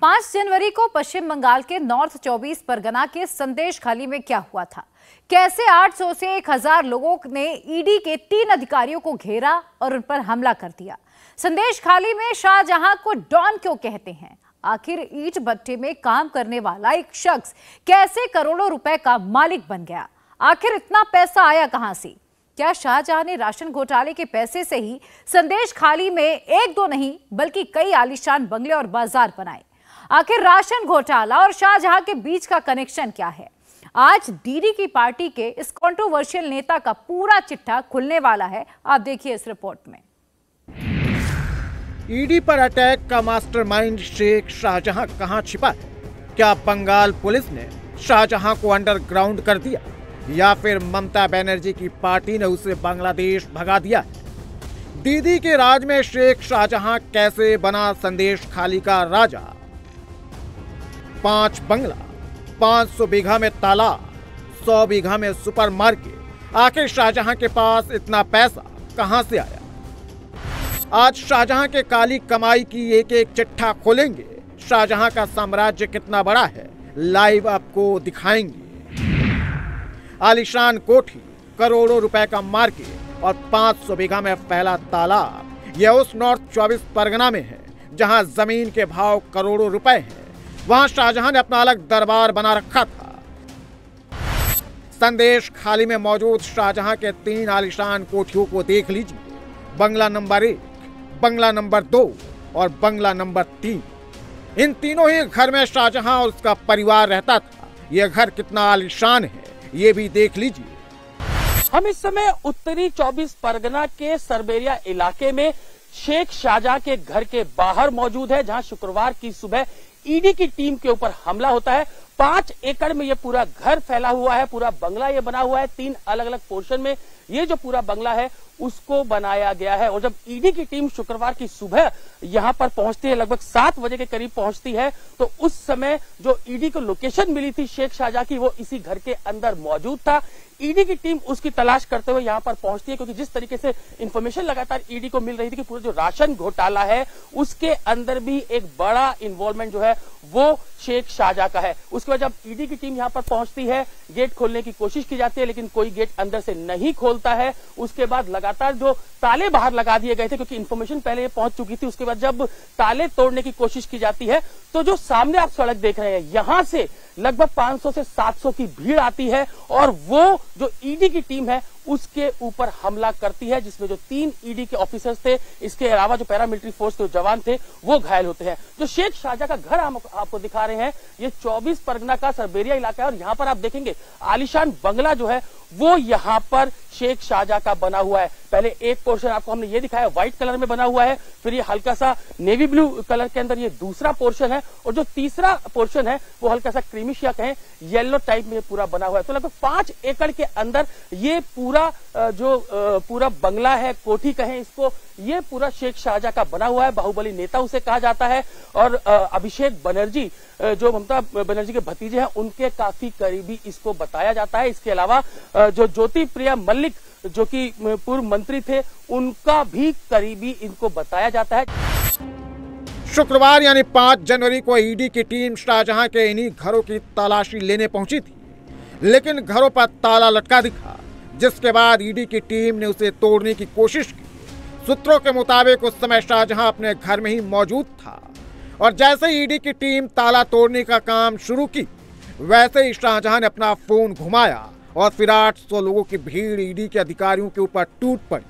5 जनवरी को पश्चिम बंगाल के नॉर्थ 24 परगना के संदेशखाली में क्या हुआ था? कैसे 800 से 1000 लोगों ने ईडी के 3 अधिकारियों को घेरा और उन पर हमला कर दिया। संदेशखाली में शाहजहां को डॉन क्यों कहते हैं? आखिर ईंट भट्टे में काम करने वाला एक शख्स कैसे करोड़ों रुपए का मालिक बन गया? आखिर इतना पैसा आया कहां से? क्या शाहजहां ने राशन घोटाले के पैसे से ही संदेशखाली में एक दो नहीं बल्कि कई आलीशान बंगले और बाजार बनाए? आखिर राशन घोटाला और शाहजहां के बीच का कनेक्शन क्या है? आज डीडी की पार्टी के इस कंट्रोवर्शियल नेता का पूरा चिट्ठा खुलने वाला है। आप देखिए इस रिपोर्ट में। ईडी पर अटैक का मास्टरमाइंड शेख शाहजहां कहां छिपा है? क्या बंगाल पुलिस ने शाहजहां को अंडरग्राउंड कर दिया या फिर ममता बनर्जी की पार्टी ने उसे बांग्लादेश भगा दिया? दीदी के राज में शेख शाहजहां कैसे बना संदेशखाली का राजा? 5 बंगला, 500 बीघा में तालाब, 100 बीघा में सुपरमार्केट। आखिर शाहजहां के पास इतना पैसा कहां से आया? आज शाहजहां के काली कमाई की एक एक चिट्ठा खोलेंगे। शाहजहां का साम्राज्य कितना बड़ा है लाइव आपको दिखाएंगे। आलीशान कोठी, करोड़ों रुपए का मार्केट और 500 बीघा में फैला तालाब, यह उस नॉर्थ 24 परगना में है जहां जमीन के भाव करोड़ों रुपए हैं। वहां शाहजहां ने अपना अलग दरबार बना रखा था। संदेशखाली में मौजूद शाहजहां के 3 आलीशान कोठियों को देख लीजिए। बंगला नंबर 1, बंगला नंबर 2 और बंगला नंबर 3। इन तीनों ही घर में शाहजहां और उसका परिवार रहता था। यह घर कितना आलीशान है ये भी देख लीजिए। हम इस समय उत्तरी 24 परगना के सरबेरिया इलाके में शेख शाहजहां के घर के बाहर मौजूद है, जहां शुक्रवार की सुबह ईडी की टीम के ऊपर हमला होता है। 5 एकड़ में ये पूरा घर फैला हुआ है, पूरा बंगला ये बना हुआ है। 3 अलग अलग पोर्शन में ये जो पूरा बंगला है उसको बनाया गया है। और जब ईडी की टीम शुक्रवार की सुबह यहां पर पहुंचती है, लगभग 7 बजे के करीब पहुंचती है, तो उस समय जो ईडी को लोकेशन मिली थी शेख शाहजहां की, वो इसी घर के अंदर मौजूद था। ईडी की टीम उसकी तलाश करते हुए यहां पर पहुंचती है, क्योंकि जिस तरीके से इंफॉर्मेशन लगातार ईडी को मिल रही थी कि पूरा जो राशन घोटाला है उसके अंदर भी एक बड़ा इन्वॉल्वमेंट जो है वो शेख शाहजहां का है। उसके बाद जब ईडी की टीम यहां पर पहुंचती है, गेट खोलने की कोशिश की जाती है, लेकिन कोई गेट अंदर से नहीं खोलता है। उसके बाद लगातार जो ताले बाहर लगा दिए गए थे, क्योंकि इन्फॉर्मेशन पहले पहुंच चुकी थी। उसके बाद जब ताले तोड़ने की कोशिश की जाती है, तो जो सामने आप सड़क देख रहे हैं, यहां से लगभग 500 से 700 की भीड़ आती है और वो जो ईडी की टीम है उसके ऊपर हमला करती है, जिसमें जो 3 ईडी के ऑफिसर्स थे, इसके अलावा जो पैरामिलिट्री फोर्स के जवान थे, वो घायल होते हैं। जो शेख शाहजहां का घर हम आपको दिखा रहे हैं, ये 24 परगना का सरबेरिया इलाका है और यहाँ पर आप देखेंगे आलीशान बंगला जो है वो यहाँ पर शेख शाहजहां का बना हुआ है। पहले एक पोर्शन आपको हमने ये दिखाया व्हाइट कलर में बना हुआ है, फिर ये हल्का सा नेवी ब्लू कलर के अंदर ये दूसरा पोर्शन है, और जो तीसरा पोर्शन है वो हल्का सा क्रीमिश या कहें येलो टाइप में पूरा बना हुआ है। तो लगभग 5 एकड़ के अंदर ये पूरा पूरा बंगला है, कोठी कहें इसको, ये पूरा शेख शाहजहां का बना हुआ है। बाहुबली नेता उसे कहा जाता है। और अभिषेक बनर्जी जो ममता बनर्जी के भतीजे हैं, उनके काफी करीबी इसको बताया जाता है। इसके अलावा जो ज्योति प्रिया मल्लिक जो कि पूर्व मंत्री थे, उनका भी करीबी इनको बताया जाता है। शुक्रवार यानी 5 जनवरी को ईडी की टीम शाहजहां के इन्हीं घरों की तलाशी लेने पहुंची थी, लेकिन घरों पर ताला लटका दिखा, जिसके बाद ईडी की टीम ने उसे तोड़ने की कोशिश की। सूत्रों के मुताबिक उस समय शाहजहां अपने घर में ही मौजूद था और जैसे ही ईडी की टीम ताला तोड़ने का काम शुरू की, वैसे ही शाहजहां ने अपना फोन घुमाया और फिर 800 लोगों की भीड़ ईडी के अधिकारियों के ऊपर टूट पड़ी।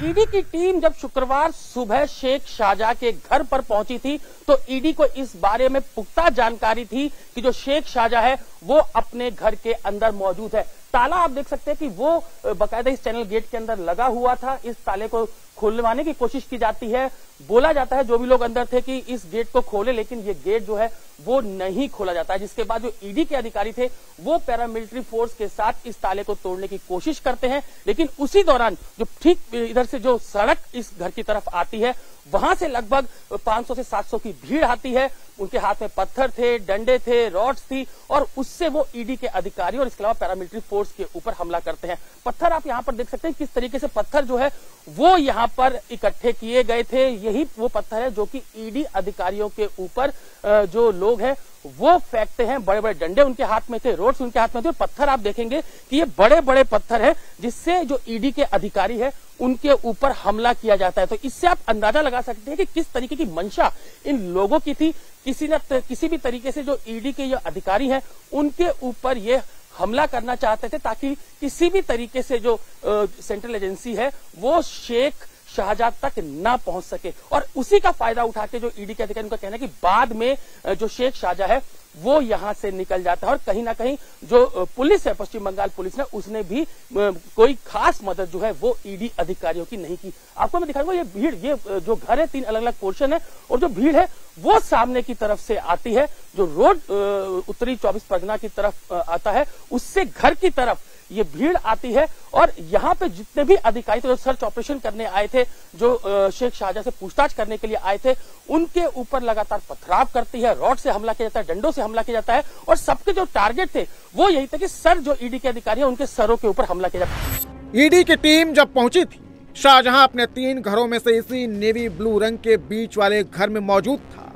ईडी की टीम जब शुक्रवार सुबह शेख शाहजहां के घर पर पहुंची थी, तो ईडी को इस बारे में पुख्ता जानकारी थी कि जो शेख शाहजहां है वो अपने घर के अंदर मौजूद है। ताला आप देख सकते हैं कि वो बाकायदा इस चैनल गेट के अंदर लगा हुआ था। इस ताले को खुलवाने की कोशिश की जाती है, बोला जाता है जो भी लोग अंदर थे कि इस गेट को खोले, लेकिन ये गेट जो है वो नहीं खोला जाता है। जिसके बाद जो ईडी के अधिकारी थे वो पैरामिलिट्री फोर्स के साथ इस ताले को तोड़ने की कोशिश करते हैं, लेकिन उसी दौरान जो ठीक इधर से जो सड़क इस घर की तरफ आती है वहां से लगभग 500 से 700 की भीड़ आती है। उनके हाथ में पत्थर थे, डंडे थे, रॉड्स थी और उससे वो ईडी के अधिकारी और इसके अलावा पैरामिलिट्री फोर्स के ऊपर हमला करते हैं। पत्थर आप यहाँ पर देख सकते हैं किस तरीके से पत्थर जो है वो यहाँ पर इकट्ठे किए गए थे। यही वो पत्थर है जो कि ईडी अधिकारियों के ऊपर जो लोग हैं वो फेंकते हैं। बड़े बड़े डंडे उनके हाथ में थे, रोड्स उनके हाथ में थे। पत्थर आप देखेंगे कि ये बड़े बड़े पत्थर हैं जिससे जो ईडी के अधिकारी है उनके ऊपर हमला किया जाता है। तो इससे आप अंदाजा लगा सकते हैं कि किस तरीके की मंशा इन लोगों की थी। किसी भी तरीके से जो ईडी के जो अधिकारी हैं उनके ऊपर ये हमला करना चाहते थे ताकि किसी भी तरीके से जो सेंट्रल एजेंसी है वो शेख शाहजहां तक ना पहुंच सके। और उसी का फायदा उठा के जो ईडी के अधिकारी का कहना है कि बाद में जो शेख शाहजहां है वो यहां से निकल जाता है। और कहीं ना कहीं जो पुलिस है, पश्चिम बंगाल पुलिस ने, उसने भी कोई खास मदद जो है वो ईडी अधिकारियों की नहीं की। आपको मैं दिखाऊंगा ये भीड़, ये जो घर है 3 अलग अलग पोर्शन है और जो भीड़ है वो सामने की तरफ से आती है। जो रोड उत्तरी 24 परगना की तरफ आता है उससे घर की तरफ ये भीड़ आती है। और यहाँ पे जितने भी अधिकारी थे जो सर्च ऑपरेशन करने आए थे, जो शेख शाहजहां से पूछताछ करने के लिए आए थे, उनके ऊपर लगातार पथराव करती है, रॉड से हमला किया जाता है, डंडों से हमला किया जाता है। और सबके जो टारगेट थे वो यही था कि सर जो ईडी के अधिकारी है उनके सरों के ऊपर हमला किया जाता है। ईडी की टीम जब पहुंची थी, शाहजहां अपने 3 घरों में से इसी नेवी ब्लू रंग के बीच वाले घर में मौजूद था।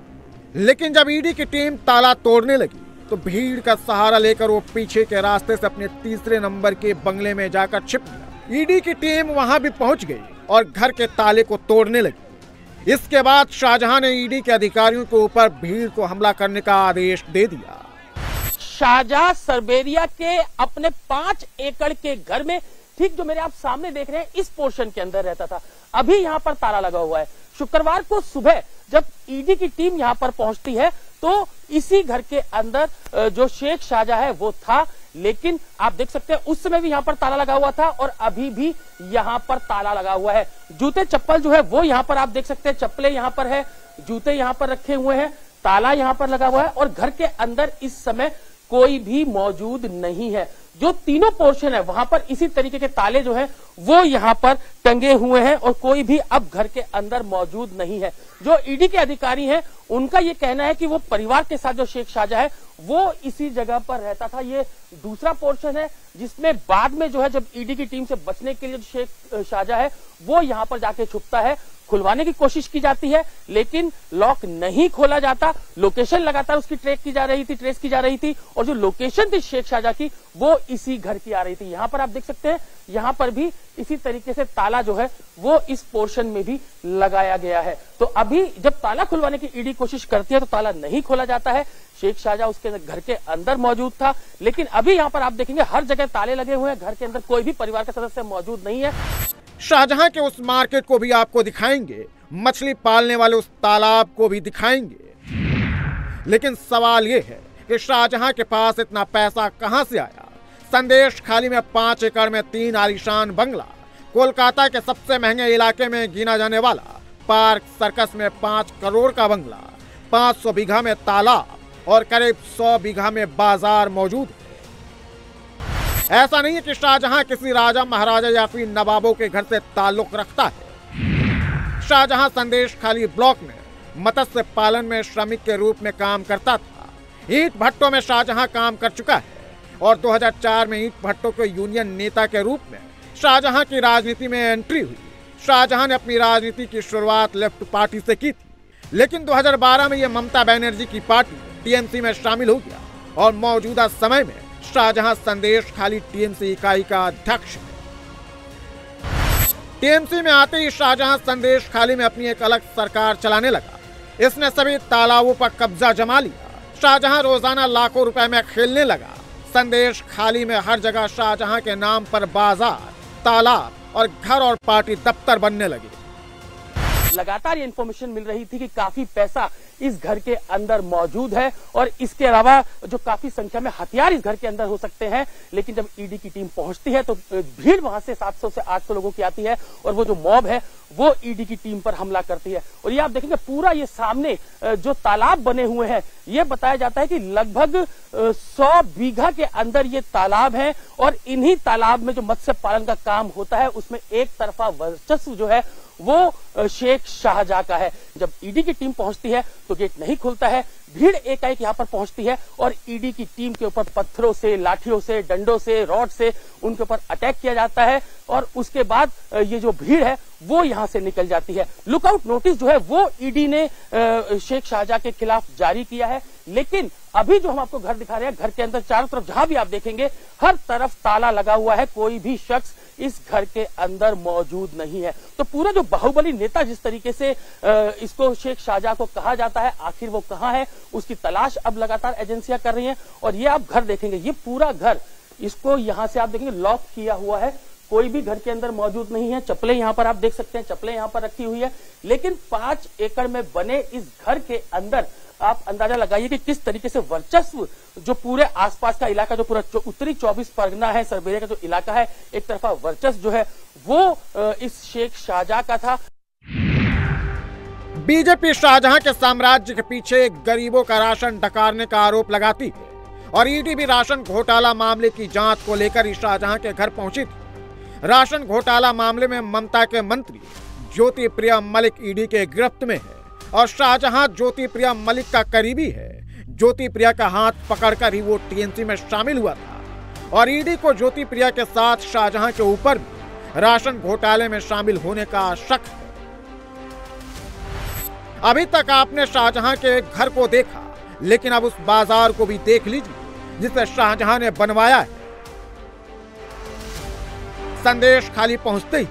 लेकिन जब ईडी की टीम ताला तोड़ने लगी तो भीड़ का सहारा लेकर वो पीछे के रास्ते से अपने 3 नंबर के बंगले में जाकर छिप गया। ईडी की टीम वहां भी पहुंच गई और घर के ताले को तोड़ने लगी। इसके बाद शाहजहां ने ईडी के अधिकारियों के ऊपर भीड़ को हमला करने का आदेश दे दिया। शाहजहां सरबेरिया के अपने 5 एकड़ के घर में, ठीक जो मेरे आप सामने देख रहे हैं, इस पोर्शन के अंदर रहता था। अभी यहाँ पर ताला लगा हुआ है। शुक्रवार को सुबह जब ईडी की टीम यहाँ पर पहुंचती है तो इसी घर के अंदर जो शेख शाहजहां है वो था। लेकिन आप देख सकते हैं उस समय भी यहाँ पर ताला लगा हुआ था और अभी भी यहाँ पर ताला लगा हुआ है। जूते चप्पल जो है वो यहाँ पर आप देख सकते हैं, चप्पलें यहाँ पर है, जूते यहाँ पर रखे हुए हैं, ताला यहाँ पर लगा हुआ है और घर के अंदर इस समय कोई भी मौजूद नहीं है। जो तीनों पोर्शन है वहां पर इसी तरीके के ताले जो हैं वो यहाँ पर टंगे हुए हैं और कोई भी अब घर के अंदर मौजूद नहीं है। जो ईडी के अधिकारी हैं उनका ये कहना है कि वो परिवार के साथ जो शेख शाहजहां है वो इसी जगह पर रहता था। ये दूसरा पोर्शन है जिसमें बाद में जो है जब ईडी की टीम से बचने के लिए शेख शाहजहां है वो यहाँ पर जाके छुपता है। खुलवाने की कोशिश की जाती है लेकिन लॉक नहीं खोला जाता। लोकेशन लगातार उसकी ट्रेस की जा रही थी और जो लोकेशन थी शेख शाहजहां की वो इसी घर की आ रही थी। यहाँ पर आप देख सकते हैं यहाँ पर भी इसी तरीके से ताला जो है वो इस पोर्शन में भी लगाया गया है। तो अभी जब ताला खुलवाने की ईडी कोशिश करती है तो ताला नहीं खोला जाता है। शेख शाहजहां उसके घर के अंदर मौजूद था लेकिन अभी यहाँ पर आप देखेंगे हर जगह ताले लगे हुए हैं। घर के अंदर कोई भी परिवार का सदस्य मौजूद नहीं है। शाहजहां के उस मार्केट को भी आपको दिखाएंगे, मछली पालने वाले उस तालाब को भी दिखाएंगे। लेकिन सवाल ये है कि शाहजहां के पास इतना पैसा कहां से आया। संदेश खाली में 5 एकड़ में 3 आलीशान बंगला, कोलकाता के सबसे महंगे इलाके में गिना जाने वाला पार्क सर्कस में 5 करोड़ का बंगला, 500 बीघा में तालाब और करीब 100 बीघा में बाजार मौजूद है। ऐसा नहीं है कि शाहजहां किसी राजा महाराजा या फिर नवाबों के घर से ताल्लुक रखता है। शाहजहां संदेश खाली ब्लॉक में मत्स्य पालन में श्रमिक के रूप में काम करता था। ईंट भट्टों में शाहजहां काम कर चुका है और 2004 में ईंट भट्टों के यूनियन नेता के रूप में शाहजहां की राजनीति में एंट्री हुई। शाहजहां ने अपनी राजनीति की शुरुआत लेफ्ट पार्टी से की थी लेकिन 2012 में यह ममता बनर्जी की पार्टी टीएमसी में शामिल हो गया और मौजूदा समय में शाहजहां संदेश खाली टीएमसी इकाई का अध्यक्ष है। टीएमसी में आते ही शाहजहां संदेश खाली में अपनी एक अलग सरकार चलाने लगा। इसने सभी तालाबों पर कब्जा जमा लिया। शाहजहां रोजाना लाखों रुपए में खेलने लगा। संदेश खाली में हर जगह शाहजहां के नाम पर बाजार, तालाब और घर और पार्टी दफ्तर बनने लगे। लगातार ये इन्फॉर्मेशन मिल रही थी कि काफी पैसा इस घर के अंदर मौजूद है और इसके अलावा जो काफी संख्या में हथियार इस घर के अंदर हो सकते हैं। लेकिन जब ईडी की टीम पहुंचती है तो भीड़ वहां से 700 से 800 लोगों की आती है और वो जो मॉब है वो ईडी की टीम पर हमला करती है। और ये आप देखेंगे पूरा ये सामने जो तालाब बने हुए हैं ये बताया जाता है कि लगभग 100 बीघा के अंदर ये तालाब है और इन्हीं तालाब में जो मत्स्य पालन का काम होता है उसमें एक तरफा वर्चस्व जो है वो शेख शाहजहां का है। जब ईडी की टीम पहुंचती है तो गेट नहीं खुलता है, भीड़ एकाएक यहाँ पर पहुंचती है और ईडी की टीम के ऊपर पत्थरों से, लाठियों से, डंडों से, रॉड से उनके ऊपर अटैक किया जाता है और उसके बाद ये जो भीड़ है वो यहां से निकल जाती है। लुकआउट नोटिस जो है वो ईडी ने शेख शाहजहां के खिलाफ जारी किया है। लेकिन अभी जो हम आपको घर दिखा रहे हैं, घर के अंदर चारों तरफ जहां भी आप देखेंगे हर तरफ ताला लगा हुआ है, कोई भी शख्स इस घर के अंदर मौजूद नहीं है। तो पूरा जो बाहुबली नेता जिस तरीके से इसको शेख शाहजहां को कहा जाता है, आखिर वो कहां है उसकी तलाश अब लगातार एजेंसियां कर रही हैं। और ये आप घर देखेंगे, ये पूरा घर, इसको यहां से आप देखेंगे लॉक किया हुआ है, कोई भी घर के अंदर मौजूद नहीं है। चप्पलें यहां पर आप देख सकते हैं, चप्पलें यहां पर रखी हुई है। लेकिन 5 एकड़ में बने इस घर के अंदर आप अंदाजा लगाइए कि किस तरीके से वर्चस्व जो पूरे आसपास का इलाका, जो पूरा उत्तरी 24 परगना है, सरबेरिया का जो इलाका है, एक तरफा वर्चस्व जो है वो इस शेख शाहजहां का था। बीजेपी शाहजहां के साम्राज्य के पीछे गरीबों का राशन डकारने का आरोप लगाती है और ईडी भी राशन घोटाला मामले की जांच को लेकर ही शाहजहां के घर पहुंची थी। राशन घोटाला मामले में ममता के मंत्री ज्योति प्रिया मलिक ईडी के गिरफ्त में है और शाहजहां ज्योति प्रिया मलिक का करीबी है। ज्योति प्रिया का हाथ पकड़कर ही वो टीएमसी में शामिल हुआ था और ईडी को ज्योति प्रिया के साथ शाहजहां के ऊपर भी राशन घोटाले में शामिल होने का शक है। अभी तक आपने शाहजहां के घर को देखा, लेकिन अब उस बाजार को भी देख लीजिए जिसे शाहजहां ने बनवाया है। संदेश खाली पहुंचते ही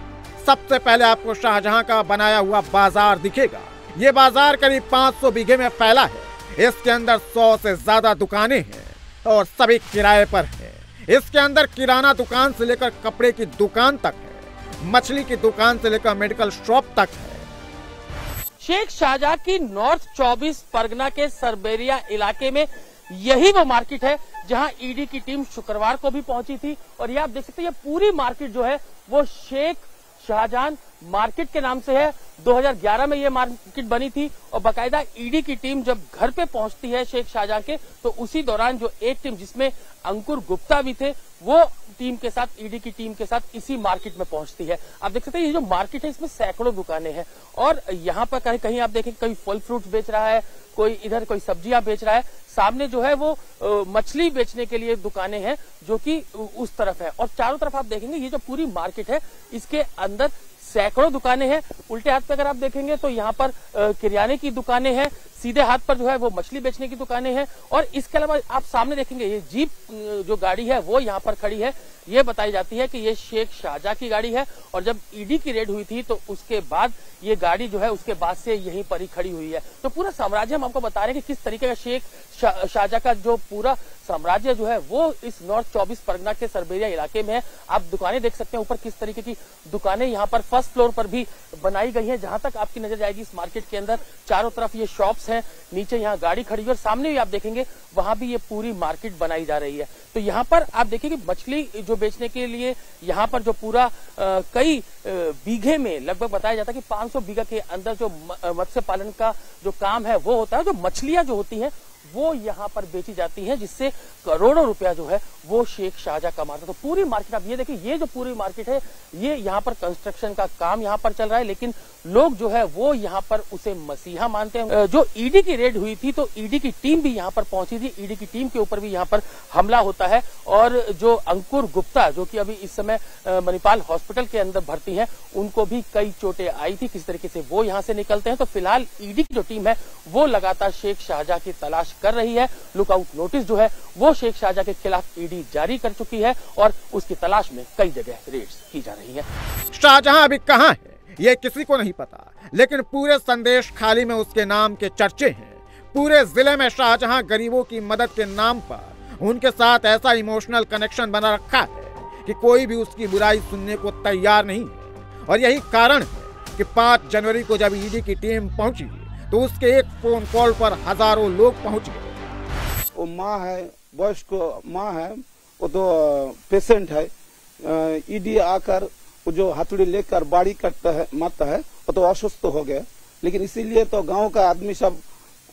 सबसे पहले आपको शाहजहां का बनाया हुआ बाजार दिखेगा। ये बाजार करीब 500 बीघे में फैला है। इसके अंदर 100 से ज्यादा दुकानें हैं और सभी किराए पर हैं। इसके अंदर किराना दुकान से लेकर कपड़े की दुकान तक है, मछली की दुकान से लेकर मेडिकल शॉप तक है। शेख शाहजहां की नॉर्थ 24 परगना के सरबेरिया इलाके में यही वो मार्केट है जहां ईडी की टीम शुक्रवार को भी पहुंची थी। और ये आप देख सकते हैं, ये पूरी मार्केट जो है वो शेख शाहजहां मार्केट के नाम से है। 2011 में ये मार्केट बनी थी और बाकायदा ईडी की टीम जब घर पे पहुंचती है शेख शाहजहां के, तो उसी दौरान जो एक टीम जिसमें अंकुर गुप्ता भी थे, वो टीम के साथ, ईडी की टीम के साथ इसी मार्केट में पहुंचती है। आप देख सकते हैं ये जो मार्केट है इसमें सैकड़ों दुकानें हैं और यहाँ पर कहीं कहीं आप देखें कोई फल फ्रूट बेच रहा है, कोई इधर कोई सब्जियां बेच रहा है, सामने जो है वो मछली बेचने के लिए दुकानें हैं जो कि उस तरफ है। और चारों तरफ आप देखेंगे ये जो पूरी मार्केट है इसके अंदर सैकड़ों दुकानें हैं। उल्टे हाथ पे अगर आप देखेंगे तो यहाँ पर किराने की दुकानें हैं, सीधे हाथ पर जो है वो मछली बेचने की दुकानें हैं। और इसके अलावा आप सामने देखेंगे ये जीप जो गाड़ी है वो यहाँ पर खड़ी है। ये बताई जाती है कि ये शेख शाहजहां की गाड़ी है और जब ईडी की रेड हुई थी तो उसके बाद ये गाड़ी जो है उसके बाद से यहीं पर ही खड़ी हुई है। तो पूरा साम्राज्य हम आपको बता रहे हैं कि किस तरीके का शेख शाहजहां का जो पूरा साम्राज्य जो है वो इस नॉर्थ 24 परगना के सरबेरिया इलाके में है। आप दुकानें देख सकते हैं, ऊपर किस तरीके की दुकानें यहाँ पर फर्स्ट फ्लोर पर भी बनाई गई है। जहां तक आपकी नजर जाएगी इस मार्केट के अंदर चारों तरफ ये शॉप्स हैं, नीचे यहाँ गाड़ी खड़ी है और सामने भी आप देखेंगे वहां भी ये पूरी मार्केट बनाई जा रही है। तो यहाँ पर आप देखिए कि मछली जो बेचने के लिए यहाँ पर जो पूरा कई बीघे में लगभग बताया जाता है कि 500 बीघा के अंदर जो मत्स्य पालन का जो काम है वो होता है। जो मछलियां जो होती हैं वो यहाँ पर बेची जाती है जिससे करोड़ों रुपया जो है वो शेख शाहजहां कमाता। तो पूरी मार्केट आप ये देखिए, ये जो पूरी मार्केट है ये यहाँ पर कंस्ट्रक्शन का काम यहाँ पर चल रहा है, लेकिन लोग जो है वो यहाँ पर उसे मसीहा मानते हैं। जो ईडी की रेड हुई थी तो ईडी की टीम भी यहाँ पर पहुंची थी, ईडी की टीम के ऊपर भी यहाँ पर हमला होता है और जो अंकुर गुप्ता जो कि अभी इस समय मणिपाल हॉस्पिटल के अंदर भर्ती है, उनको भी कई चोटें आई थी। किस तरीके से वो यहाँ से निकलते हैं। तो फिलहाल ईडी की जो टीम है वो लगातार शेख शाहजहां की तलाश कर रही है। लुकआउट नोटिस जो है वो शेख शाहजहां के खिलाफ ईडी जारी कर चुकी है और उसकी तलाश में कई जगह रेड्स की जा रही है। शाहजहां अभी कहां है ये किसी को नहीं पता, लेकिन पूरे संदेश खाली में उसके नाम के चर्चे हैं। पूरे जिले में शाहजहां गरीबों की मदद के नाम पर उनके साथ ऐसा इमोशनल कनेक्शन बना रखा है कि कोई भी उसकी बुराई सुनने को तैयार नहीं है। और यही कारण है कि 5 जनवरी को जब ईडी की टीम पहुंची तो उसके एक फोन कॉल पर हजारों लोग पहुंच गए। वो माँ है, वयस्क माँ है, वो तो पेशेंट है। ईडी आकर वो जो हथौड़ी लेकर बाड़ी करता है, मारता है, वो तो अस्वस्थ हो गया। लेकिन इसीलिए तो गांव का आदमी सब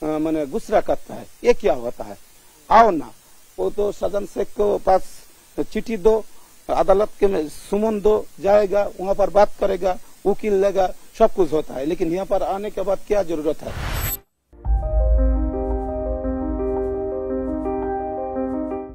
मैंने गुस्सा करता है, ये क्या होता है, आओ ना। वो तो सदन शेख को पास चिट्ठी दो, अदालत के में सुमन दो, जाएगा वहां पर बात करेगा, वकील लगा, सब कुछ होता है, लेकिन यहाँ पर आने के बाद क्या जरूरत है।